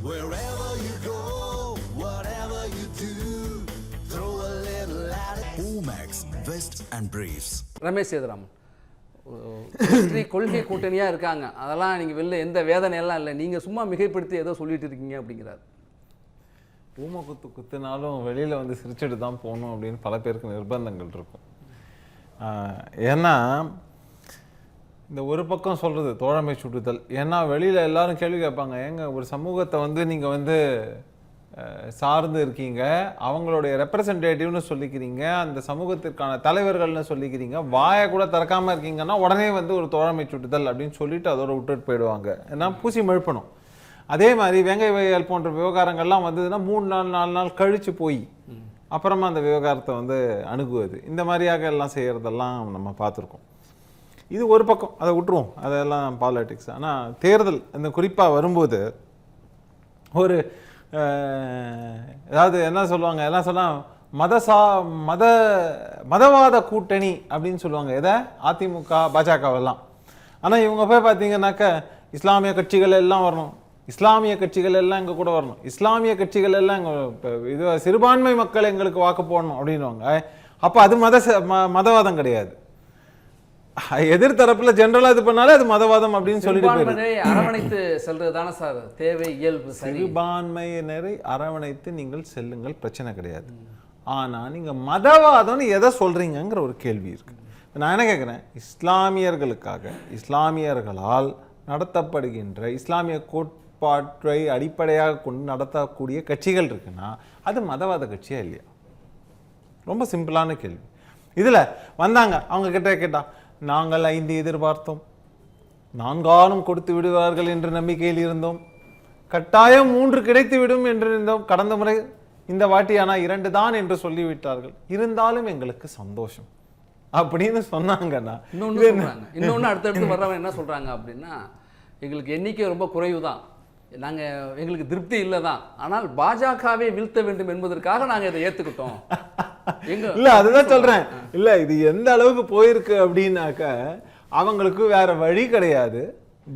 Wherever you go, whatever you do, throw a little at it. Omax, Vest and Briefs. Ramesh Sethuraman கொள்கை கூட்டணியாக இருக்காங்க, அதெல்லாம் நீங்கள் வெளில எந்த வேதனையெல்லாம் இல்லை, நீங்கள் சும்மா மிகைப்படுத்தி ஏதோ சொல்லிட்டு இருக்கீங்க அப்படிங்கிறார். ஊமை குத்துனாலும் வெளியில் வந்து சிரிச்சுட்டு தான் போகணும் அப்படின்னு பல பேருக்கு நிர்பந்தங்கள் இருக்கும். ஏன்னா இந்த ஒரு பக்கம் சொல்கிறது தோழமை சுட்டுதல். ஏன்னா வெளியில் எல்லாரும் கேள்வி கேட்பாங்க, ஏங்க ஒரு சமூகத்தை வந்து நீங்கள் வந்து சார்ந்து இருக்கீங்க, அவங்களுடைய ரெப்ரசன்டேட்டிவ்னு சொல்லிக்கிறீங்க, அந்த சமூகத்திற்கான தலைவர்கள்னு சொல்லிக்கிறீங்க, வாயை கூட திறக்காமல் இருக்கீங்கன்னா உடனே வந்து ஒரு தோழமை சுட்டுதல் அப்படின்னு சொல்லிட்டு அதோட விட்டுட்டு போயிடுவாங்க. ஏன்னா பூசி மழுப்பணும். அதே மாதிரி வேங்கை வயல் போன்ற விவகாரங்கள்லாம் வந்ததுன்னா 3 நாள் 4 நாள் கழித்து போய் அப்புறமா அந்த விவகாரத்தை வந்து அணுகுவது, இந்த மாதிரியாக எல்லாம் செய்கிறதெல்லாம் நம்ம பார்த்துருக்கோம். இது ஒரு பக்கம், அதை விட்டுருவோம், அதெல்லாம் பாலிட்டிக்ஸ். ஆனால் தேர்தல் இந்த குறிப்பாக வரும்போது ஒரு அதாவது என்ன சொல்லுவாங்க, எல்லாம் சொன்னால் மதவாத கூட்டணி அப்படின்னு சொல்லுவாங்க எதை, அதிமுக பாஜகவெல்லாம். ஆனால் இவங்க போய் பார்த்தீங்கன்னாக்க இஸ்லாமிய கட்சிகள் எல்லாம் வரணும், இஸ்லாமிய கட்சிகள் எல்லாம் எங்கள் கூட வரணும், இஸ்லாமிய கட்சிகள் எல்லாம் எங்கள் இது சிறுபான்மை மக்கள் எங்களுக்கு வாக்கு போடணும் அப்படின்வாங்க. அப்போ அது மதவாதம் கிடையாது. எதிர்த்தரப்புல ஜெனரலா இது பண்ணாலே அது மதவாதம் அப்படின்னு சொல்லிட்டு அரவணைத்து செல்றது தானே சார் தேவை, இயல்பு. சிறுபான்மையினரை அரவணைத்து நீங்கள் செல்லுங்கள், பிரச்சனை கிடையாது. ஆனா நீங்க மதவாதம்னு எதை சொல்றீங்கிற ஒரு கேள்வி இருக்கு. நான் என்ன கேட்குறேன், இஸ்லாமியர்களுக்காக இஸ்லாமியர்களால் நடத்தப்படுகின்ற இஸ்லாமிய கோட்பாட்டை அடிப்படையாக கொண்டு நடத்தக்கூடிய கட்சிகள் இருக்குன்னா அது மதவாத கட்சியா இல்லையா? ரொம்ப சிம்பிளான கேள்வி. இதுல வந்தாங்க அவங்க கிட்ட கேட்டா, நாங்கள் 5 எதிர்பார்த்தோம், 4 கொடுத்து விடுவார்கள் என்ற நம்பிக்கையில் இருந்தோம், கட்டாயம் 3 கிடைத்து விடும் என்று இருந்தோம், கடந்த முறை இந்த வாட்டி ஆனா 2 தான் என்று சொல்லிவிட்டார்கள், இருந்தாலும் எங்களுக்கு சந்தோஷம் அப்படின்னு சொன்னாங்கன்னா. இன்னொன்னு அடுத்தடுத்து வர்றவன் என்ன சொல்றாங்க அப்படின்னா, எங்களுக்கு எண்ணிக்கை ரொம்ப குறைவு தான், எங்களுக்கு திருப்தி இல்லை தான், ஆனால் பாஜகவை வீழ்த்த வேண்டும் என்பதற்காக நாங்கள் இதை ஏற்றுக்கிட்டோம். இல்ல அதுதான் சொல்றேன். இல்ல இது எந்த அளவுக்கு போயிருக்கு அப்படின்னாக்க அவங்களுக்கு வேற வழி கிடையாது.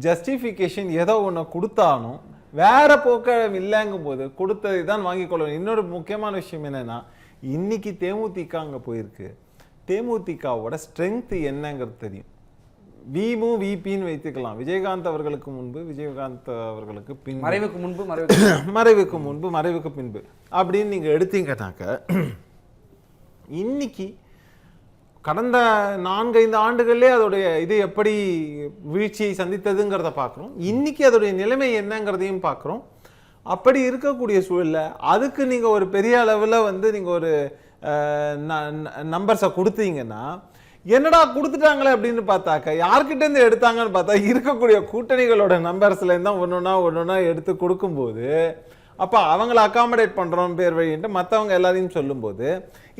ஜஸ்டிஃபிகேஷன் ஏதோ ஒன்று கொடுத்தாலும் வேற போக்க இல்லைங்கும் போது கொடுத்ததை தான் வாங்கிக் கொள்ளணும். இன்னொரு முக்கியமான விஷயம் என்னன்னா, இன்னைக்கு தேமுதிக அங்கே போயிருக்கு, தேமுதிகவோட ஸ்ட்ரென்த் என்னங்கிறது தெரியும். விமு விபின்னு வைத்துக்கலாம். விஜயகாந்த் அவர்களுக்கு முன்பு, விஜயகாந்த் அவர்களுக்கு பின், மறைவுக்கு முன்பு, மறைவுக்கு முன்பு, மறைவுக்கு பின்பு அப்படின்னு நீங்க எடுத்தீங்கன்னாக்க இன்னைக்கு கடந்த 4-5 ஆண்டுகள்லேயே அதோடைய இது எப்படி வீழ்ச்சியை சந்தித்ததுங்கிறத பார்க்குறோம். இன்னைக்கு அதோடைய நிலைமை என்னங்கிறதையும் பார்க்குறோம். அப்படி இருக்கக்கூடிய சூழல்ல அதுக்கு நீங்கள் ஒரு பெரிய அளவில் வந்து நீங்கள் ஒரு நம்பர்ஸை கொடுத்தீங்கன்னா, என்னடா கொடுத்துட்டாங்களே அப்படின்னு பார்த்தாக்க யார்கிட்டேருந்து எடுத்தாங்கன்னு பார்த்தா இருக்கக்கூடிய கூட்டணிகளோட நம்பர்ஸ்லேருந்து தான் ஒன்றொன்னா எடுத்து கொடுக்கும்போது, அப்போ அவங்கள அகாமடேட் பண்ணுறோம் பேர் வழின்ட்டு மற்றவங்க எல்லாரையும் சொல்லும்போது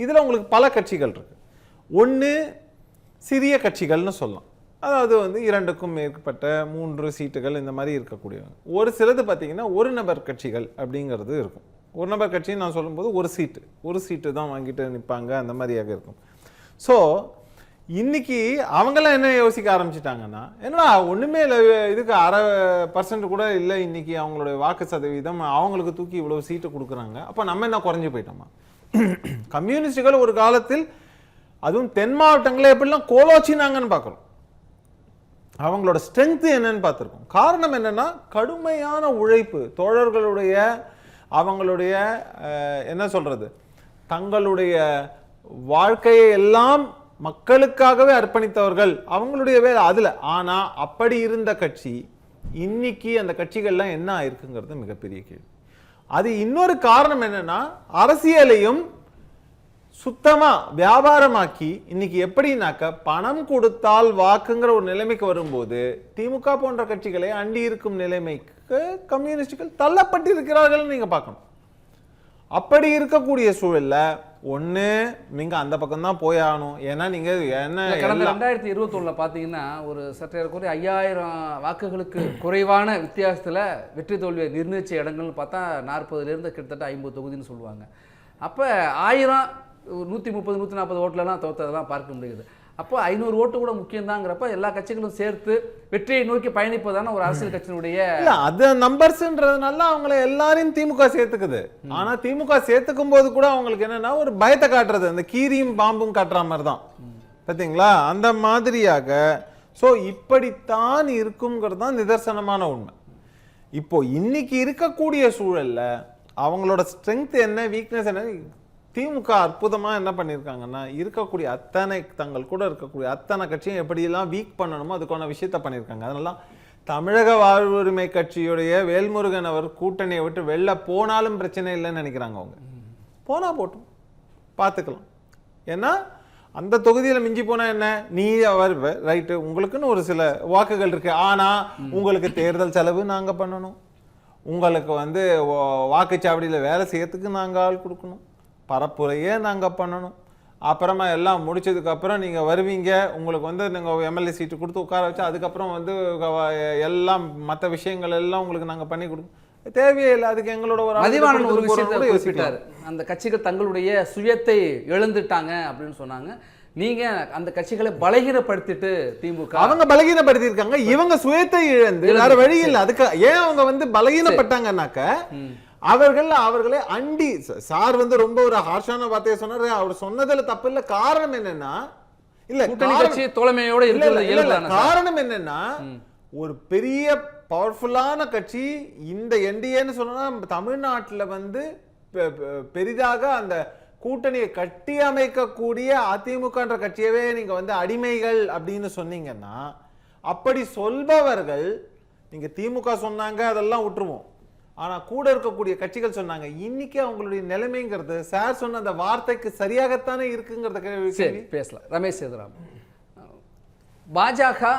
இதில் உங்களுக்கு பல கட்சிகள் இருக்கு. ஒன்று சிறிய கட்சிகள்னு சொல்லலாம், அதாவது வந்து 2க்கும் மேற்பட்ட 3 சீட்டுகள் இந்த மாதிரி இருக்கக்கூடிய. ஒரு சிலது பார்த்தீங்கன்னா ஒரு நபர் கட்சிகள் அப்படிங்கிறது இருக்கும். ஒரு நபர் கட்சின்னு நான் சொல்லும்போது ஒரு சீட்டு தான் வாங்கிட்டு நிற்பாங்க, அந்த மாதிரியாக இருக்கும். ஸோ இன்னைக்கு அவங்களாம் என்ன யோசிக்க ஆரம்பிச்சிட்டாங்கன்னா, என்னடா ஒன்றுமே இல்லை, இதுக்கு 1/2% கூட இல்லை இன்னைக்கு அவங்களுடைய வாக்கு சதவீதம், அவங்களுக்கு தூக்கி இவ்வளோ சீட்டு கொடுக்குறாங்க, அப்போ நம்ம என்ன குறைஞ்சி போயிட்டோமா? கம்யூனிஸ்டுகள் ஒரு காலத்தில் அதுவும் தென் மாவட்டங்களே எப்படிலாம் கோலோச்சினாங்கன்னு பார்க்குறோம். அவங்களோட ஸ்ட்ரென்த்து என்னன்னு பார்த்துருக்கோம். காரணம் என்னன்னா, கடுமையான உழைப்பு, தோழர்களுடைய அவங்களுடைய என்ன சொல்றது, தங்களுடைய வாழ்க்கையை எல்லாம் மக்களுக்காகவே அர்ப்பணித்தவர்கள், அவங்களுடைய வேலை அதுல. ஆனா அப்படி இருந்த கட்சி இன்னைக்கு அந்த கட்சிகள்லாம் என்ன ஆயிருக்குங்கிறது மிகப்பெரிய கேள்வி. அது இன்னொரு காரணம் என்னன்னா, அரசியலையும் சுத்தமா வியாபாரமாக்கி இன்னைக்கு எப்படின்னாக்க பணம் கொடுத்தால் வாக்குங்கிற ஒரு நிலைமைக்கு வரும்போது திமுக போன்ற கட்சிகளை அண்டி இருக்கும் நிலைமைக்கு கம்யூனிஸ்டுகள் தள்ளப்பட்டிருக்கிறார்கள் நீங்க பார்க்கணும். அப்படி இருக்கக்கூடிய சூழல்ல ஒண்ணு நீங்க அந்த பக்கம் தான் போயாகணும். ஏன்னா நீங்க என்ன கடந்த 2021 பாத்தீங்கன்னா ஒரு சற்றேறக்குறைய 5000 வாக்குகளுக்கு குறைவான வித்தியாசத்துல வெற்றி தோல்வியை நிர்ணயிச்ச இடங்கள்னு பார்த்தா 40லேருந்து கிட்டத்தட்ட 50 தொகுதின்னு சொல்லுவாங்க. அப்ப 1000 130 140 ஓட்டுலலாம் தோற்றதெல்லாம் பார்க்க முடியுது. அப்போ 500 ஓட்டு கூட முக்கியம்தாங்கிறப்ப எல்லா கட்சிகளும் சேர்த்து வெற்றியை நோக்கி பயணிப்பதான ஒரு அரசியல் கட்சியினுடைய இல்ல அது நம்பர்ஸ்ன்றதுனால அவங்கள எல்லாரையும் திமுக சேர்த்துக்குது. ஆனா திமுக சேர்த்துக்கும் போது கூட அவங்களுக்கு என்னன்னா ஒரு பயத்தை காட்டுறது, அந்த கீரியும் பாம்பும் காட்டுற மாதிரி தான். பார்த்தீங்களா? அந்த மாதிரியாக ஸோ இப்படித்தான் இருக்குங்கிறது தான் நிதர்சனமான உண்மை. இப்போ இன்னைக்கு இருக்கக்கூடிய சூழல்ல அவங்களோட ஸ்ட்ரென்த் என்ன, வீக்னஸ் என்ன, திமுக அற்புதமா என்ன பண்ணியிருக்காங்கன்னா இருக்கக்கூடிய அத்தனை தங்கள் கூட இருக்கக்கூடிய அத்தனை கட்சியும் எப்படியெல்லாம் வீக் பண்ணணுமோ அதுக்கான விஷயத்த பண்ணியிருக்காங்க. அதனால தமிழக வாழ்வுரிமை கட்சியுடைய வேல்முருகன் அவர் கூட்டணியை விட்டு வெளில போனாலும் பிரச்சனை இல்லைன்னு நினைக்கிறாங்க. அவங்க போனா போட்டும் பார்த்துக்கலாம். ஏன்னா அந்த தொகுதியில் மிஞ்சி போனா என்ன, நீ அவர் ரைட்டு உங்களுக்குன்னு ஒரு சில வாக்குகள் இருக்கு, ஆனா உங்களுக்கு தேர்தல் செலவு நாங்க பண்ணணும், உங்களுக்கு வந்து வாக்குச்சாவடியில் வேலை செய்யறதுக்கு நாங்கள் ஆள் கொடுக்கணும், பரப்புரையே நாங்கள் பண்ணணும், அப்புறமா எல்லாம் முடிச்சதுக்கு அப்புறம் நீங்க வருவீங்க, உங்களுக்கு வந்து நீங்க எம்எல்ஏ சீட்டு கொடுத்து உட்கார வச்சு அதுக்கப்புறம் வந்து எல்லாம் மற்ற விஷயங்கள் எல்லாம் உங்களுக்கு நாங்கள் பண்ணி கொடுக்கணும். தேவையே இல்லை. அதுக்கு எங்களோட மதிவாணன் ஒரு விஷயத்தை யோசிட்டாரு. அந்த கட்சிகள் தங்களுடைய சுயத்தை இழந்துட்டாங்க அப்படின்னு சொன்னாங்க. நீங்க அந்த கட்சிகளை பலகீனப்படுத்திட்டு திமுக அவங்க பலகீனப்படுத்தி இருக்காங்க, இவங்க சுயத்தை இழந்து வேற வழி இல்லை. அதுக்கு ஏன் அவங்க வந்து பலகீனப்பட்டாங்கன்னாக்க அவர்களே அண்டி சார் வந்து ரொம்ப ஒரு ஹார்ஷான வார்த்தையை சொன்னாரு. அவர் சொன்னதுல தப்பு இல்ல. காரணம் என்னன்னா இல்ல தோழமையோட இருக்கிறது. காரணம் என்னன்னா ஒரு பெரிய பவர்ஃபுல்லான கட்சி இந்த என்டிஏன்னு சொன்னா தமிழ்நாட்டில் வந்து பெரிதாக அந்த கூட்டணியை கட்டி அமைக்கக்கூடிய அதிமுகன்ற கட்சியவே நீங்க வந்து அடிமைகள் அப்படின்னு சொன்னீங்கன்னா, அப்படி சொல்பவர்கள் நீங்க திமுக சொன்னாங்க அதெல்லாம் விட்டுருவோம், ஆனா கூட இருக்கக்கூடிய கட்சிகள் சொன்னாங்க. இன்னைக்கு அவங்களுடைய நிலைமைங்கிறது சார் சொன்ன அந்த வார்த்தைக்கு சரியாகத்தானே இருக்குங்கிறத கேள்வி பேசலாம். ரமேஷ் சேதுராம், பாஜக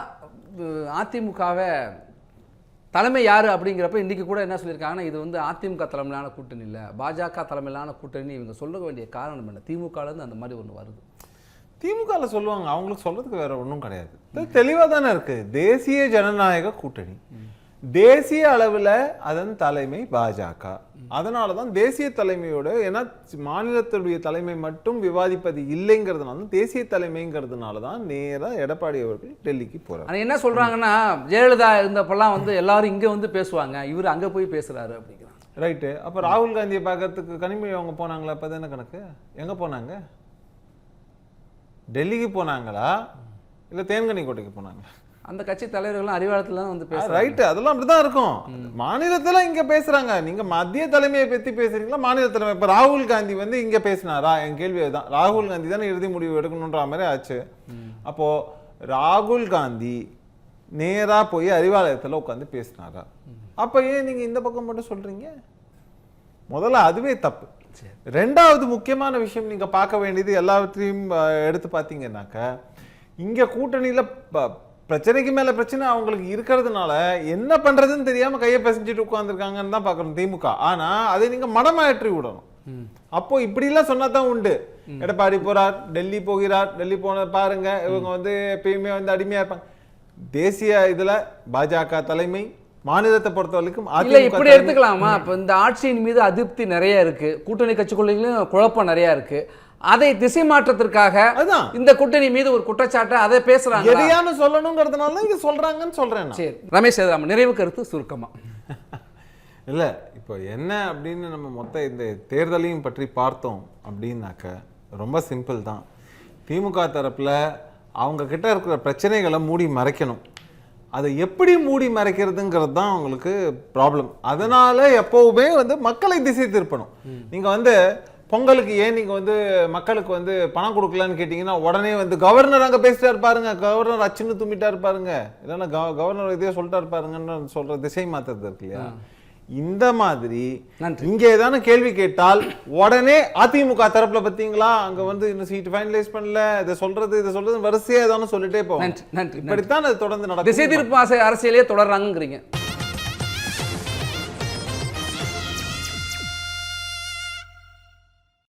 அதிமுகவை தலைமை யாரு அப்படிங்கிறப்ப இன்னைக்கு கூட என்ன சொல்லியிருக்காங்கன்னா, இது வந்து அதிமுக தலைமையிலான கூட்டணி இல்லை, பாஜக தலைமையிலான கூட்டணி இவங்க சொல்ல வேண்டிய காரணம் என்ன? திமுகலேருந்து அந்த மாதிரி ஒன்று வருது. திமுகவில் சொல்லுவாங்க, அவங்களுக்கு சொல்றதுக்கு வேற ஒன்றும் கிடையாது, தெளிவாக தானே இருக்கு. தேசிய ஜனநாயக கூட்டணி, தேசிய அளவில் அதன் தலைமை பாஜக. அதனால தான் தேசிய தலைமையோட, ஏன்னா மாநிலத்துடைய தலைமை மட்டும் விவாதிப்பது இல்லைங்கிறதுனால தேசிய தலைமைங்கிறதுனால தான் நேராக எடப்பாடி அவர்கள் டெல்லிக்கு போறாரு. ஆனால் என்ன சொல்றாங்கன்னா, ஜெயலலிதா இருந்தப்பெல்லாம் வந்து எல்லாரும் இங்கே வந்து பேசுவாங்க, இவர் அங்கே போய் பேசுறாரு அப்படிங்கிறாங்க. ரைட்டு. அப்போ ராகுல் காந்தியை பார்க்கறதுக்கு கனிமொழி அவங்க போனாங்களா? இப்போ தானே கணக்கு. எங்கே போனாங்க? டெல்லிக்கு போனாங்களா இல்லை தேன்கனி கோட்டைக்கு போனாங்க? அந்த கட்சி தலைவர்கள்லாம் அறிவாளத்துல தான் வந்து பேசுறாங்க. ரைட்டு, அதெல்லாம் அப்படிதான் இருக்கும். மாநிலத்துல இங்க பேசுறாங்க, நீங்க மத்திய தலைமையை பத்தி பேசுறீங்களா மாநில தலைமை? இப்ப ராகுல் காந்தி வந்து இங்க பேசினாரா? என் கேள்வி தான். ராகுல் காந்தி தானே இறுதி முடிவு எடுக்கணுன்ற மாதிரி ஆச்சு. அப்போ ராகுல் காந்தி நேரா போய் அறிவாலயத்துல உட்காந்து பேசினாரா? அப்ப ஏன் நீங்க இந்த பக்கம் மட்டும் சொல்றீங்க? முதல்ல அதுவே தப்பு. ரெண்டாவது முக்கியமான விஷயம் நீங்க பார்க்க வேண்டியது, எல்லாத்தையும் எடுத்து பார்த்தீங்கன்னாக்க இங்க கூட்டணியில பிரச்சனைக்கு மேல பிரச்சனை அவங்களுக்கு இருக்கிறதுனால என்ன பண்றதுன்னு தெரியாம கையை பிசைஞ்சிட்டு உட்கார்ந்துருக்காங்கன்னு தான் பார்க்கணும் திமுக. ஆனா அதை நீங்க மனமாற்றி விடணும். அப்போ இப்படி எல்லாம் சொன்னாதான் உண்டு. எடப்பாடி போறார், டெல்லி போகிறார், டெல்லி போன பாருங்க, இவங்க வந்து எப்பயுமே வந்து அடிமையா இருப்பாங்க. தேசிய இதுல பாஜக தலைமை, மாநிலத்தை பொறுத்த வரைக்கும் இப்படி எடுத்துக்கலாமா? இப்ப இந்த ஆட்சியின் மீது அதிருப்தி நிறைய இருக்கு, கூட்டணி கட்சிக்குள்ளையும் குழப்பம் நிறைய இருக்கு, அதை திசை மாற்றத்திற்காக இந்த கூட்டணி மீது ஒரு குற்றச்சாட்டை அதை பேசுறாங்க, எதையானு சொல்லணுங்கிறதுனால இங்க சொல்றாங்கன்னு சொல்றேன். சரி ரமேஷ் சேதுராமன், நிறைவு கருத்து சுருக்கமா. இல்ல இப்போ என்ன அப்படின்னு நம்ம மொத்த இந்த தேர்தலையும் பற்றி பார்த்தோம் அப்படின்னாக்க ரொம்ப சிம்பிள் தான். திமுக தரப்புல அவங்க கிட்ட இருக்கிற பிரச்சனைகளை மூடி மறைக்கணும். அதை எப்படி மூடி மறைக்கிறதுங்கிறது தான் அவங்களுக்கு ப்ராப்ளம். அதனால எப்பவுமே வந்து மக்களை திசை திருப்பணும். நீங்க வந்து பொங்கலுக்கு ஏன் நீங்க வந்து மக்களுக்கு வந்து பணம் கொடுக்கலான்னு கேட்டீங்கன்னா உடனே வந்து கவர்னர் அங்க பேசிட்டா இருப்பாருங்க, கவர்னர் அச்சுன்னு தும்பிட்டா இருப்பாருங்க, இல்லைன்னா கவர்னர் இதே சொல்லிட்டா இருப்பாருங்கன்னு சொல்ற திசை மாத்துறது இருக்கு இல்லையா? இந்த மாதிரி இங்க ஏதான கேள்வி கேட்டால் உடனே அதிமுக தரப்புல பத்தீங்களா அங்க வந்து இன்னும் சீட் ஃபைனலைஸ் பண்ணல, இதை சொல்றது வரிசையா ஏதானு சொல்லிட்டே போவோம். நன்றி. இப்படித்தான் அது தொடர்ந்து நடக்கும். திசை திருப்பு அரசியலே தொடர்றாங்கிறீங்க.